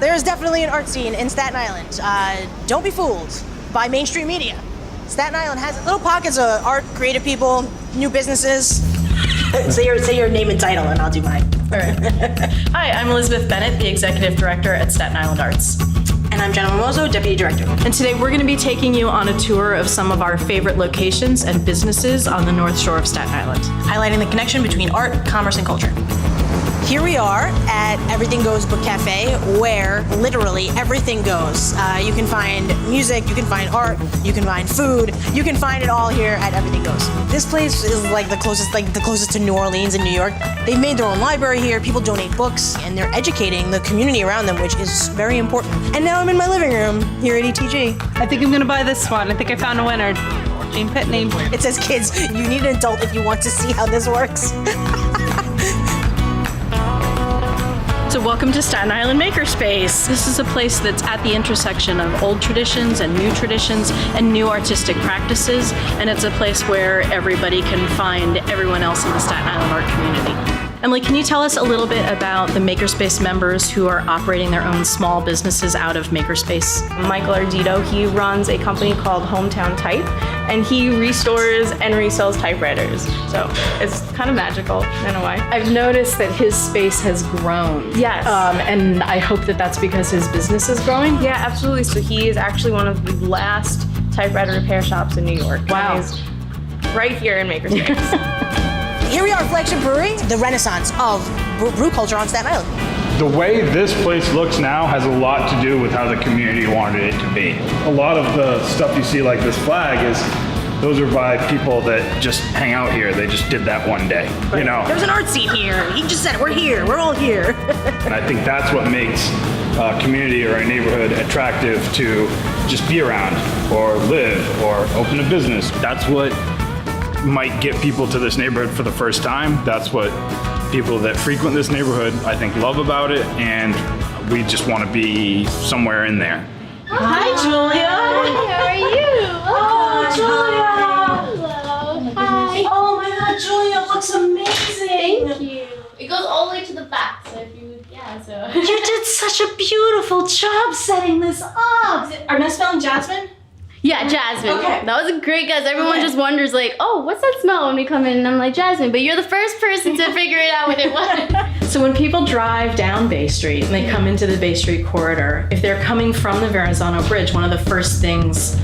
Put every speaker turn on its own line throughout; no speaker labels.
There's definitely an art scene in Staten Island. Don't be fooled by mainstream media. Staten Island has little pockets of art, creative people, new businesses. Say your name and title and I'll do mine.
Hi, I'm Elizabeth Bennett, the Executive Director at Staten Island Arts.
And I'm Jenna Mimoso, Deputy Director.
And today we're going to be taking you on a tour of some of our favorite locations and businesses on the North Shore of Staten Island.
Highlighting the connection between art, commerce, and culture. Here we are at Everything Goes Book Cafe, where literally everything goes. You can find music, you can find art, you can find food, you can find it all here at Everything Goes. This place is like the closest to New Orleans in New York. They've made their own library here, people donate books, and they're educating the community around them, which is very important. And now I'm in my living room here at ETG.
I think I'm gonna buy this one. I think I found a winner. Jane Pitney.
It says, kids, you need an adult if you want to see how this works.
So welcome to Staten Island Makerspace. This is a place that's at the intersection of old traditions and new artistic practices, and it's a place where everybody can find everyone else in the Staten Island art community. Emily, can you tell us a little bit about the Makerspace members who are operating their own small businesses out of Makerspace?
Michael Ardito, he runs a company called Hometown Type, and he restores and resells typewriters. So it's kind of magical in a way.
I've noticed that his space has grown.
Yes.
And I hope that that's because his business is growing.
Yeah, absolutely. So he is actually one of the last typewriter repair shops in New York.
Wow.
And he's right here in Makerspace.
Here we are, Flagship Brewery, the renaissance of brew culture on Staten Island.
The way this place looks now has a lot to do with how the community wanted it to be. A lot of the stuff you see like this flag those are by people that just hang out here. They just did that one day, you know?
There's an art scene here. He just said it, we're here, we're all here.
And I think that's what makes a community or a neighborhood attractive to just be around or live or open a business. That's what might get people to this neighborhood for the first time. That's what people that frequent this neighborhood, I think, love about it, and we just want to be somewhere in there.
Hi, Julia.
How are you?
Oh, Julia.
Hello. Hi.
Oh my God, Julia looks amazing.
Thank you. It goes all the way to the back, so if you, so.
You did such a beautiful job setting this up. Am I spelling Jasmine?
Yeah, Jasmine.
Okay.
That was a great guess. Everyone just wonders like, oh, what's that smell when we come in? And I'm like, Jasmine, but you're the first person to figure it out what it was.
So when people drive down Bay Street and they come into the Bay Street corridor, if they're coming from the Verrazano Bridge, one of the first things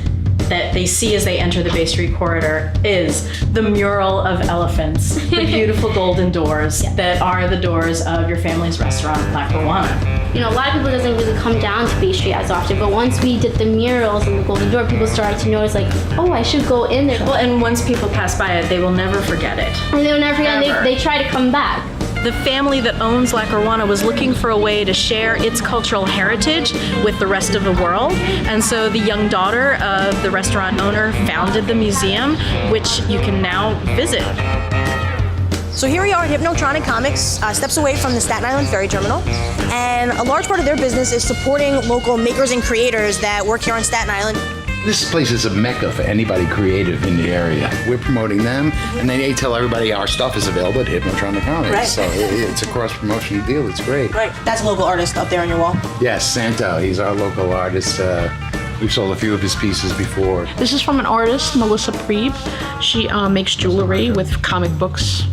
that they see as they enter the Bay Street corridor is the Mural of Elephants, the beautiful golden doors that are the doors of your family's restaurant, La Caruana.
You know, a lot of people doesn't really come down to Bay Street as often, but once we did the murals and the Golden Door, people started to notice like, oh, I should go in there.
Well, and once people pass by it, they will never forget it.
And they'll never forget, and they try to come back.
The family that owns La Caruana was looking for a way to share its cultural heritage with the rest of the world. And so the young daughter of the restaurant owner founded the museum, which you can now visit.
So here we are at Hypnotronic Comics, steps away from the Staten Island Ferry Terminal. And a large part of their business is supporting local makers and creators that work here on Staten Island.
This place is a mecca for anybody creative in the area. We're promoting them, and they tell everybody our stuff is available at Hypnotronic Comics.
Right.
So it's a cross-promotion deal. It's great.
Right, that's a local artist up there on your wall.
Yes, Santo. He's our local artist. We've sold a few of his pieces before.
This is from an artist, Melissa Prieb. She makes jewelry with comic books,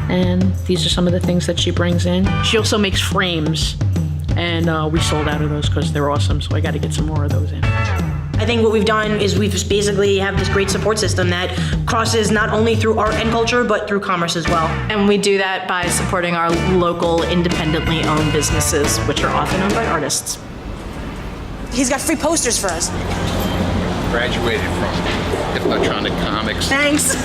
and these are some of the things that she brings in. She also makes frames, and we sold out of those because they're awesome, so I got to get some more of those in.
I think what we've done is we've just basically have this great support system that crosses not only through art and culture, but through commerce as well.
And we do that by supporting our local independently owned businesses, which are often owned by artists.
He's got free posters for us.
Graduated from Hypnotronic Comics.
Thanks.